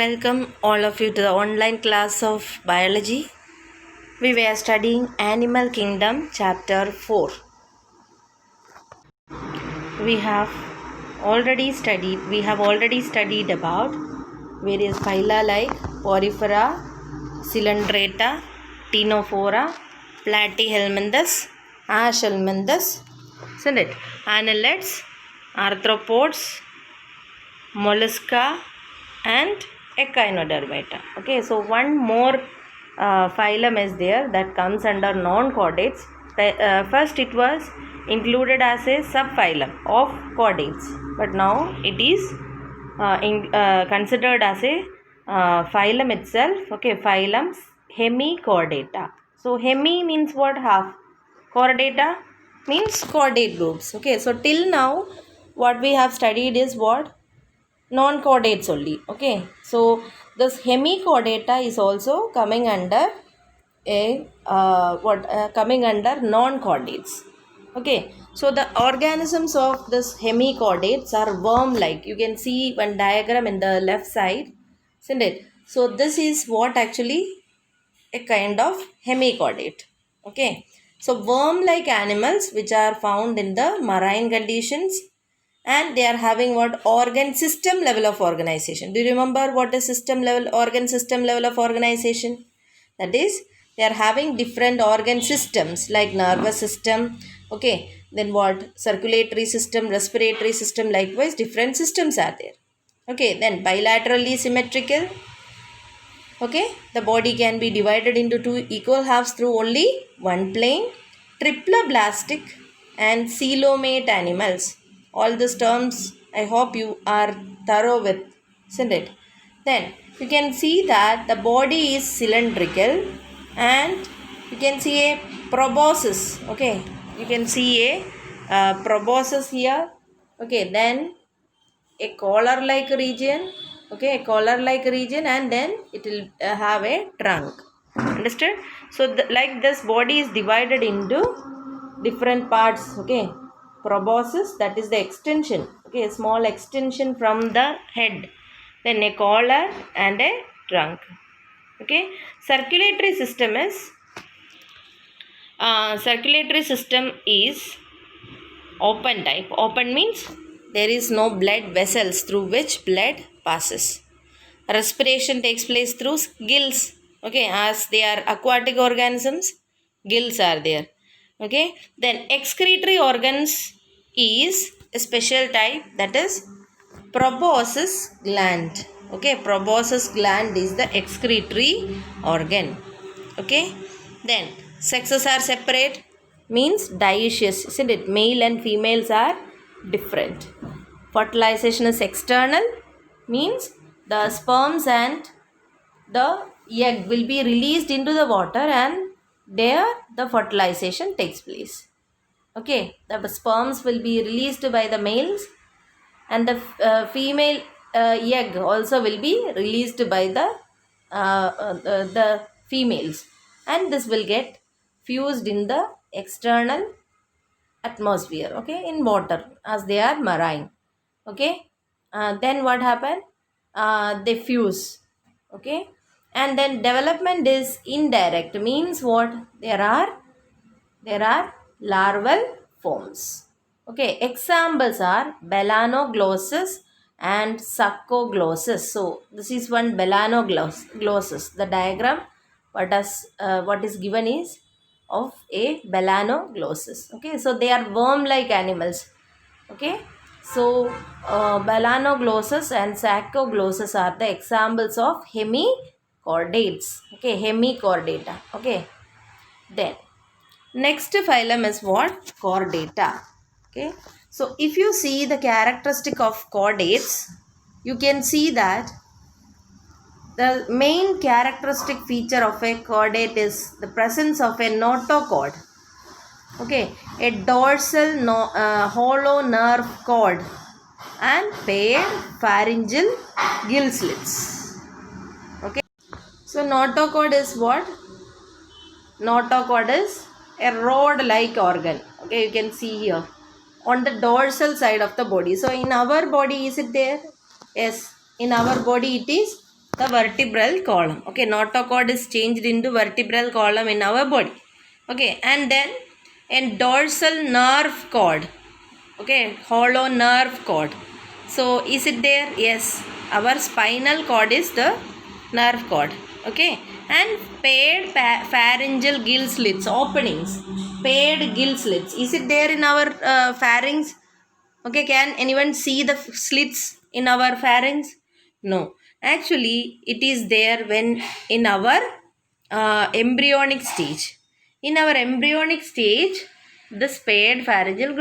Welcome all of you to the online class of biology. We were studying Animal Kingdom chapter 4. We have already studied about various phyla like Porifera, Coelenterata, Ctenophora, Platyhelminthes, Aschelminthes, isn't it? Annelids, arthropods, mollusca and echinodermata. Okay, so one more phylum is there that comes under non-chordates. First it was included as a subphylum of chordates, but now it is considered as a phylum itself. Okay, phylum Hemichordata. So hemi means what? Half. Chordata means chordate groups. Okay, so till now what we have studied is what? Non-chordates only. Okay, so this hemichordata is also coming under coming under non-chordates. Okay, so the organisms of this hemichordates are worm-like. You can see one diagram in the left side, isn't it? So this is what actually a kind of hemichordate. Okay, so worm-like animals which are found in the marine conditions, and they are having what? Organ system level of organization. Do you remember what is organ system level of organization? That is, they are having different organ systems like nervous system. Okay, then what? Circulatory system, respiratory system, likewise different systems are there. Okay, then bilaterally symmetrical. Okay, the body can be divided into two equal halves through only one plane. Triploblastic and coelomate animals. All these terms I hope you are thorough with, isn't it? Then you can see that the body is cylindrical and you can see a proboscis. Okay, you can see a proboscis here. Okay, then a collar like region. Okay, a collar like region, and then it will have a trunk. Understood? So like this body is divided into different parts. Okay, proboscis, that is the extension. Okay, a small extension from the head, then a collar and a trunk. Okay, circulatory system is open type. Open means there is no blood vessels through which blood passes. Respiration takes place through gills. Okay, as they are aquatic organisms, gills are there. Okay, then excretory organs is a special type, that is proboscis gland. Okay, proboscis gland is the excretory organ. Okay, then sexes are separate means dioecious, isn't it? Male and females are different. Fertilization is external means the sperms and the egg will be released into the water, and there the fertilization takes place. Okay, the sperms will be released by the males, and the female egg also will be released by the females, and this will get fused in the external atmosphere. Okay, in water, as they are marine. Okay, then what happened? They fuse. Okay, and then development is indirect means what? There are larval forms. Okay, examples are Belanoglossus and Succoglossus. So this is one Belanoglossus. The diagram what is given is of a Belanoglossus. Okay, so they are worm-like animals. Okay, so Belanoglossus and Saccoglossus are the examples of hemichordates. Okay, hemichordata. Okay, then next phylum is what? Chordata. Okay, so if you see the characteristic of chordates, you can see that the main characteristic feature of a chordate is the presence of a notochord. Okay, a dorsal hollow nerve cord and paired pharyngeal gill slits. Okay, so notochord is what? Notochord is a rod-like organ. Okay, you can see here on the dorsal side of the body. So in our body, is it there? Yes, in our body it is the vertebral column. Okay, notochord is changed into vertebral column in our body. Okay, and then a dorsal nerve cord. Okay, hollow nerve cord. So is it there? Yes, our spinal cord is the nerve cord. Okay, and paired pharyngeal gill slits, openings, paired gill slits. Is it there in our pharynx? Okay, can anyone see the slits in our pharynx? No, actually it is there when in our embryonic stage. In our embryonic stage, the paired pharyngeal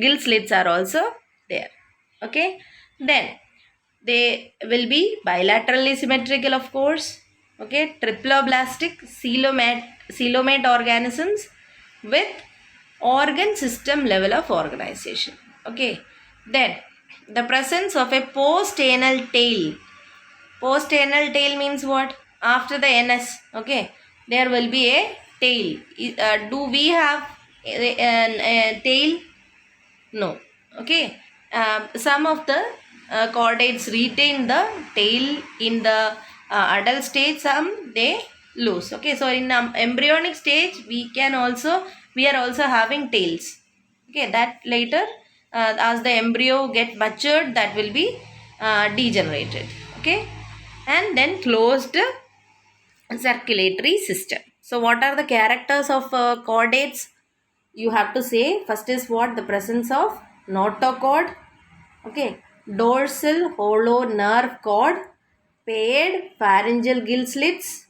gill slits are also there. Okay, then they will be bilaterally symmetrical, of course. Okay, triploblastic coelomate organisms with organ system level of organization. Okay, then the presence of a post-anal tail. Post-anal tail means what? After the NS. Okay, there will be a tail. Do we have a tail? No. Okay. Some of the chordates retain the tail in the adult stage. Some they lose. Okay. So in embryonic stage, we are also having tails. Okay. That later, as the embryo get matured, that will be degenerated. Okay. And then closed circulatory system. So what are the characters of chordates? You have to say first is what? The presence of notochord. Okay, dorsal hollow nerve cord, paired pharyngeal gill slits.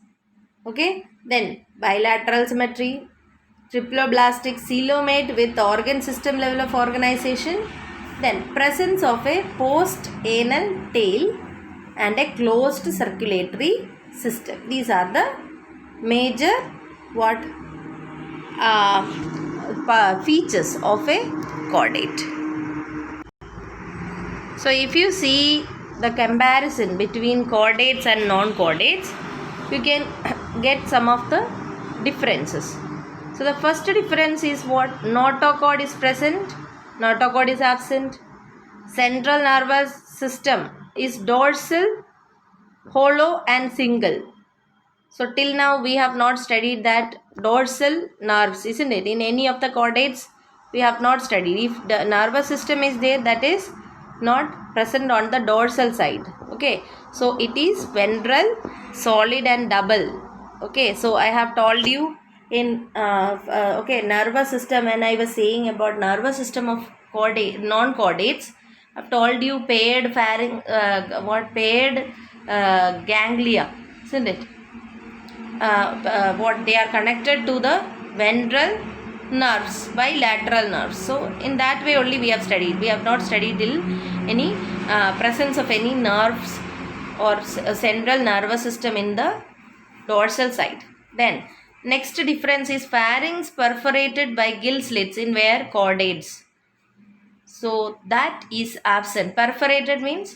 Okay, then bilateral symmetry, triploblastic coelomate with organ system level of organization, then presence of a post-anal tail and a closed circulatory system. These are the major what features of a chordate. So if you see the comparison between chordates and non-chordates, you can get some of the differences. So the first difference is what? Notochord is present, notochord is absent. Central nervous system is dorsal, hollow and single. So till now we have not studied that dorsal nerves, isn't it? In any of the chordates we have not studied. If the nervous system is there, that is not present on the dorsal side. Okay, so it is ventral, solid and double. Okay, so I have told you in nervous system, when I was saying about nervous system of non-chordates, I've told you paired ganglia, isn't it? What they are connected to the ventral nerves by lateral nerves. So in that way only we have studied. We have not studied till any presence of any nerves or central nervous system in the dorsal side. Then next difference is pharynx perforated by gill slits in where? Chordates. So that is absent. Perforated means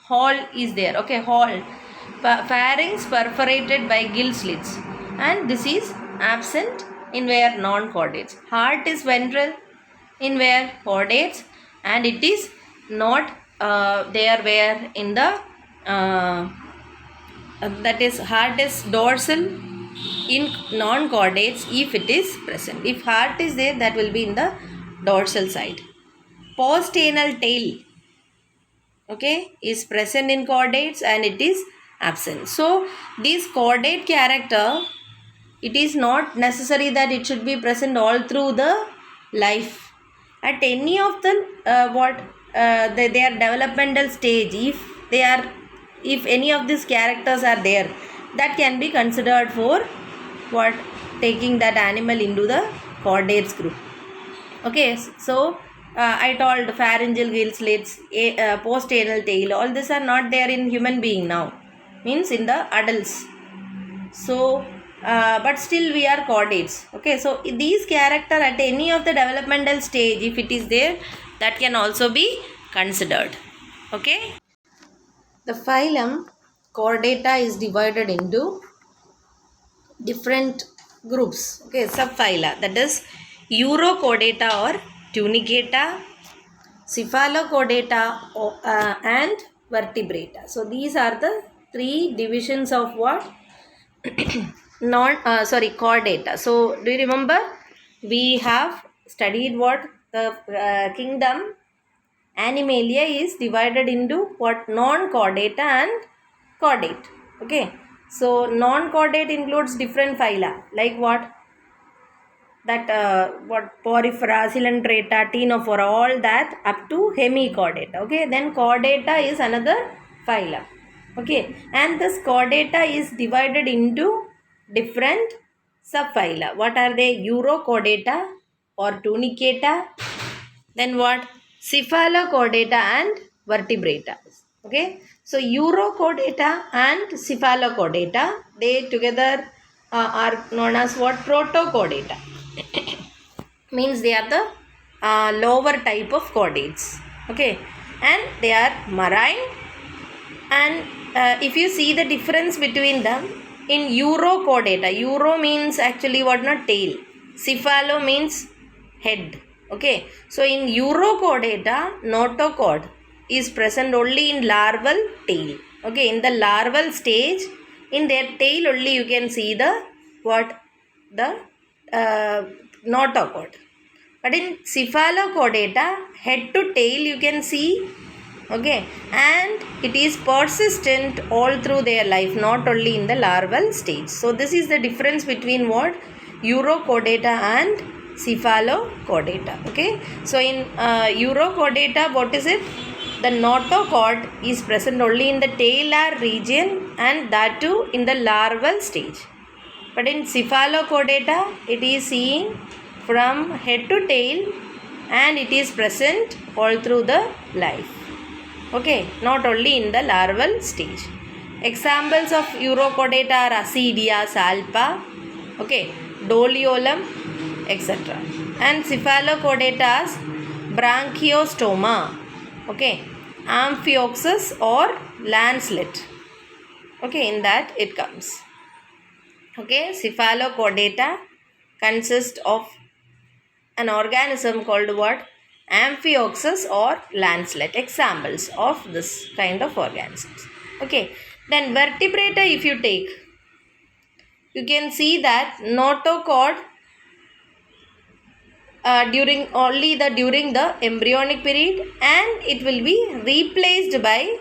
hole is there. Okay, hole. Pharynx perforated by gill slits, and this is absent in where? Non-chordates. Heart is ventral in where? Chordates, and it is not there where in the that is heart is dorsal in non-chordates if it is present. If heart is there, that will be in the dorsal side. Post-anal tail, okay, is present in chordates and it is absent. So this chordate character, it is not necessary that it should be present all through the life. At any of the their developmental stage, if any of these characters are there, that can be considered for what? Taking that animal into the chordates group. Okay, so I told pharyngeal gill slits, post-anal tail, all these are not there in human being now, means in the adults. So but still we are chordates. Okay, so these character at any of the developmental stage, if it is there, that can also be considered. Okay, the phylum Chordata is divided into different groups. Okay, subphyla, that is Urochordata or Tunicata, Cephalochordata and Vertebrata. So these are the three divisions of what? Chordata. So do you remember? We have studied what the kingdom Animalia is divided into what? Non-chordata and chordate. Okay. So non-chordate includes different phyla, like what? That what Porifera, Coelenterata, Ctenophora, all that up to hemichordata. Okay, then chordata is another phylum. Okay, and this chordata is divided into different subphyla. What are they? Urochordata or tunicata. Then what? Cephalochordata and vertebrata. Okay, so Urochordata and Cephalochordata, they together are known as what? Protochordata. Means they are the lower type of chordates. Okay, and they are marine. And if you see the difference between them, in Urochordata, Uro means actually what? Not tail. Cephalo means head. Okay, so in Urochordata, notochord is present only in larval tail. Okay, in the larval stage, in their tail only you can see the what? The notochord. But in Cephalochordata, head to tail you can see. Okay, and it is persistent all through their life, not only in the larval stage. So this is the difference between what? Urochordata and Cephalochordata. Okay, so in Urochordata, what is it? The notochord is present only in the talar region, and that too in the larval stage. But in Cephalochordata, it is seen from head to tail, and it is present all through the life. Okay, not only in the larval stage. Examples of Urochordata are Ascidia, Salpa, okay, Doliolum, etc. And Cephalochordatas, Branchiostoma, okay, Amphioxus or Lancelet. Okay, in that it comes. Okay, Cephalochordata consists of an organism called what? Amphioxus or lancelet. Examples of this kind of organisms. Okay, then vertebrata if you take, you can see that notochord during the embryonic period, and it will be replaced by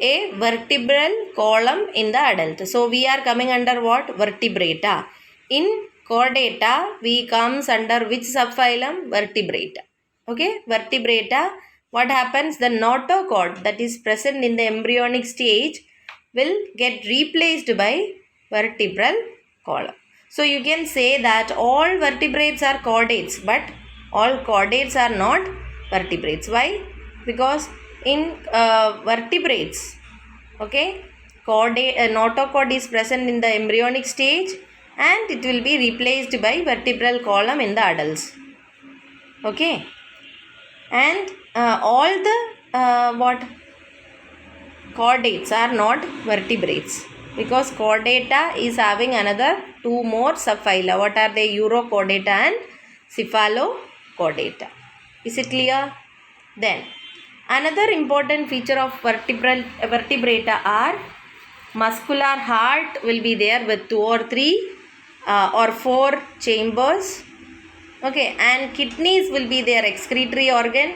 a vertebral column in the adult. So we are coming under what? Vertebrata. In chordata, we comes under which subphylum? Vertebrata. Okay, vertebrata. What happens? The notochord that is present in the embryonic stage will get replaced by vertebral column. So you can say that all vertebrates are chordates, but all chordates are not vertebrates. Why? Because in vertebrates, okay, notochord is present in the embryonic stage, and it will be replaced by vertebral column in the adults. Okay, and all the what? Chordates are not vertebrates, because chordata is having another two more subphyla. What are they? Urochordata and Cephalochordata. Is it clear? Then another important feature of vertebrata are muscular heart will be there with 2 or 3 or 4 chambers. Okay, and kidneys will be their excretory organ,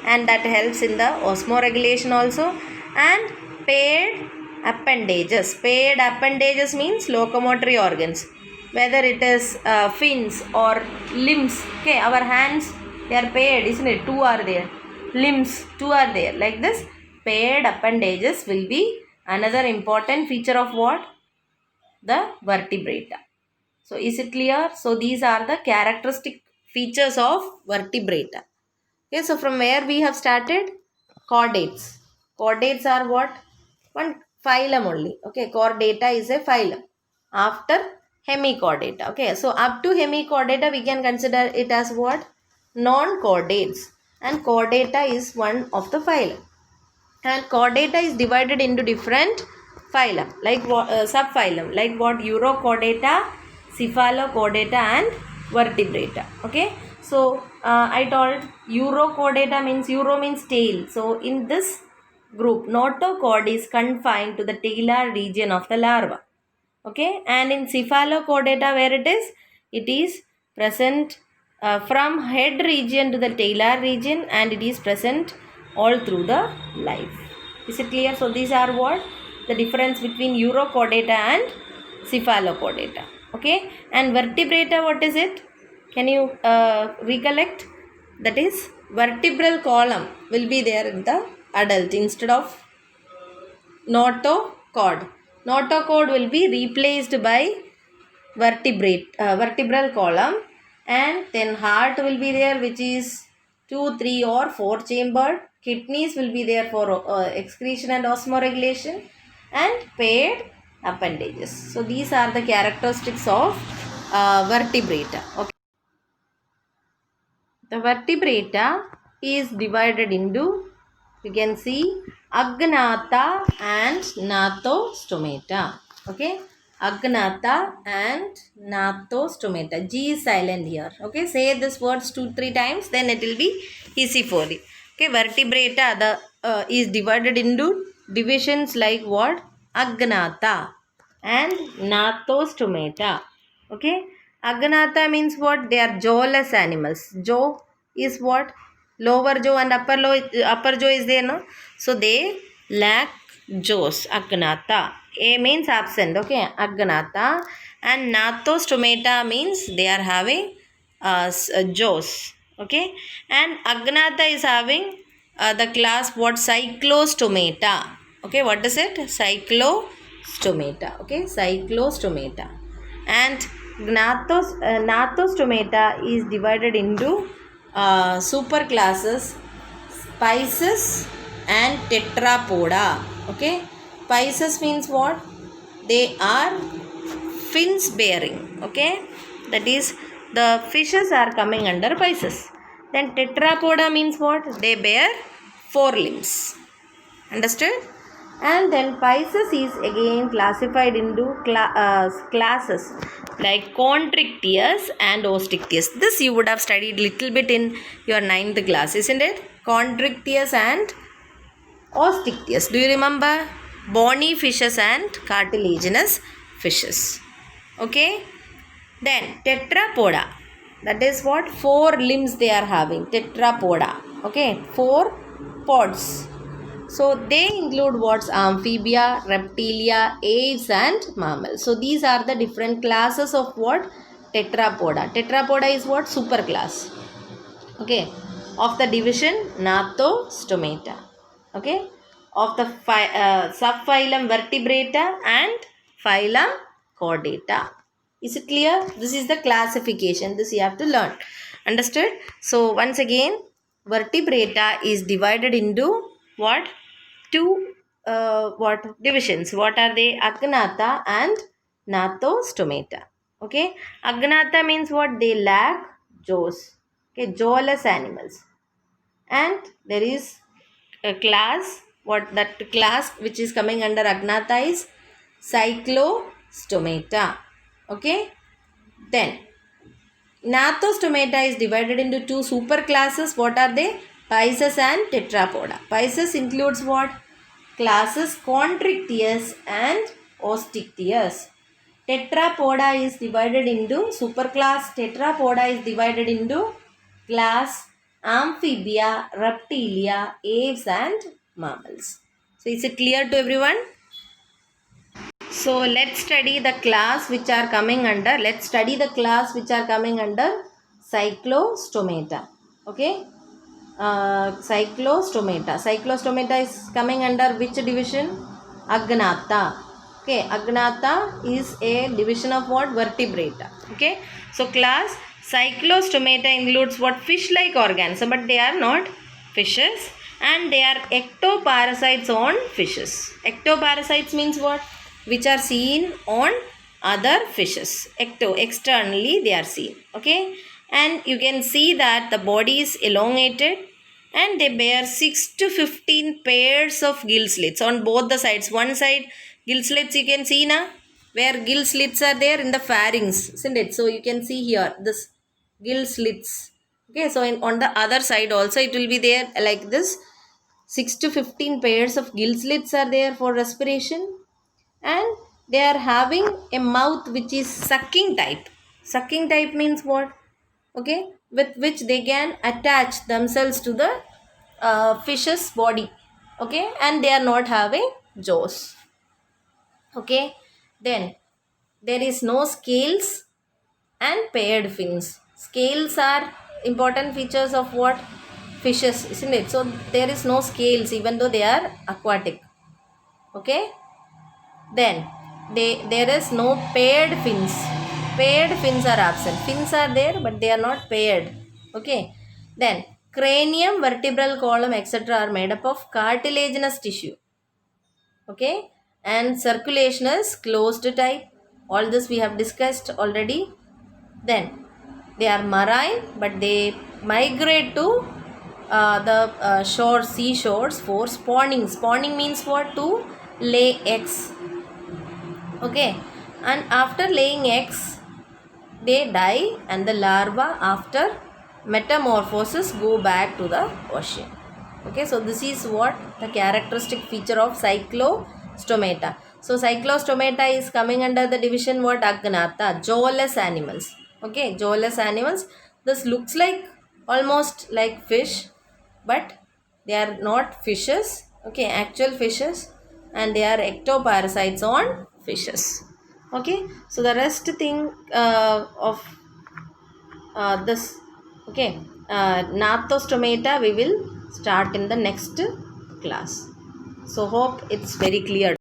and that helps in the osmoregulation also. And paired appendages. Paired appendages means locomotory organs, whether it is fins or limbs. Okay, our hands, they are paired, isn't it? 2 are there. Limbs, 2 are there. Like this, paired appendages will be another important feature of what? The vertebrata. So is it clear? So these are the characteristic features of vertebrata. Okay, so from where we have started? Chordates. Chordates are what? One phylum only. Okay, chordata is a phylum. After hemichordata. Okay, so up to hemichordata we can consider it as what? Non-chordates. And chordata is one of the phylum. And chordata is divided into different phylum, like subphylum, like what? Urochordata, Cephalochordata and vertebrata. Okay, so I told Urochordata means, Uro means tail. So in this, group. Notochord is confined to the talar region of the larva. Okay, and in cephalochordata, where it is present from head region to the talar region, and it is present all through the life. Is it clear? So these are what the difference between urochordata and cephalochordata. Okay, and vertebrata, what is it? Can you recollect? That is, vertebral column will be there in the adult instead of notochord. Notochord will be replaced by vertebral column, and then heart will be there, which is 2, 3 or 4 chambered. Kidneys will be there for excretion and osmoregulation, and paired appendages. So these are the characteristics of vertebrata. Okay. The vertebrata is divided into, you can see, agnatha and gnathostomata. Okay, agnatha and gnathostomata. G is silent here. Okay, say this words 2-3 times, then it will be easy for you. Okay, vertebrata is divided into divisions like what? Agnatha and gnathostomata. Okay, agnatha means what? They are jawless animals. Jaw is what? Lower jaw and upper jaw is there, no? So they lack jaws. Agnatha. A means absent. Okay, agnatha. And gnathostomata means they are having jaws. Okay, and agnatha is having the class what? Cyclostomata. Okay, what is it? Cyclostomata. Okay, cyclostomata. And gnathostomata is divided into super classes Pisces and Tetrapoda. Okay, Pisces means what? They are fins bearing. Okay, that is, the fishes are coming under Pisces. Then Tetrapoda means what? They bear 4 limbs. Understood? And then Pisces is again classified into classes like Chondrichthyes and Osteichthyes. This you would have studied little bit in your 9th class, isn't it? Chondrichthyes and Osteichthyes. Do you remember? Bony fishes and cartilaginous fishes. Okay. Then Tetrapoda. That is what? 4 limbs they are having. Tetrapoda. Okay. 4 pods. So they include what's amphibia, reptilia, aves and mammals. So these are the different classes of what? Tetrapoda. Tetrapoda is what? Superclass. Okay. Of the division Gnathostomata. Okay. Of the subphylum Vertebrata and phylum Chordata. Is it clear? This is the classification. This you have to learn. Understood? So once again, Vertebrata is divided into what? 2 what divisions. What are they? Agnatha and Gnathostomata. Okay. Agnatha means what? They lack jaws. Okay, jawless animals. And there is a class, what that class which is coming under Agnatha is Cyclostomata. Okay. Then Gnathostomata is divided into 2 super classes. What are they? Pisces and Tetrapoda. Pisces includes what? Classes Chondrichthyes and Osteichthyes. Tetrapoda is divided into superclass. Tetrapoda is divided into class Amphibia, Reptilia, Aves and Mammals. So is it clear to everyone? So let's study the class which are coming under. Let's study the class which are coming under Cyclostomata. Okay. Cyclostomata. Cyclostomata is coming under which division? Agnatha. Okay. Agnatha is a division of what? Vertebrata. Okay. So class Cyclostomata includes what? Fish-like organisms, but they are not fishes, and they are ectoparasites on fishes. Ectoparasites means what? Which are seen on other fishes. Externally they are seen. Okay. And you can see that the body is elongated and they bear 6 to 15 pairs of gill slits on both the sides. One side gill slits you can see now, where gill slits are there in the pharynx, isn't it? So you can see here this gill slits. Okay, so on the other side also it will be there like this. 6 to 15 pairs of gill slits are there for respiration, and they are having a mouth which is sucking type. Sucking type means what? Okay, with which they can attach themselves to the fish's body. Okay, and they are not having jaws. Okay, then there is no scales and paired fins. Scales are important features of what? Fishes, isn't it? So there is no scales even though they are aquatic. Okay, then there is no paired fins. Paired fins are absent. Fins are there but they are not paired. Okay, then cranium, vertebral column, etc. are made up of cartilaginous tissue. Okay, and circulation is closed type. All this we have discussed already. Then they are marine but they migrate to the shores, seashores for spawning. Spawning means what? To lay eggs. Okay, and after laying eggs they die, and the larva after metamorphosis go back to the ocean. Okay, so this is what the characteristic feature of cyclostomata. So cyclostomata is coming under the division what? Agnatha, jawless animals. Okay, jawless animals. This looks like almost like fish, but they are not fishes. Okay, actual fishes, and they are ectoparasites on fishes. Okay, so the rest thing of this, okay, Gnathostomata we will start in the next class. So hope it's very clear.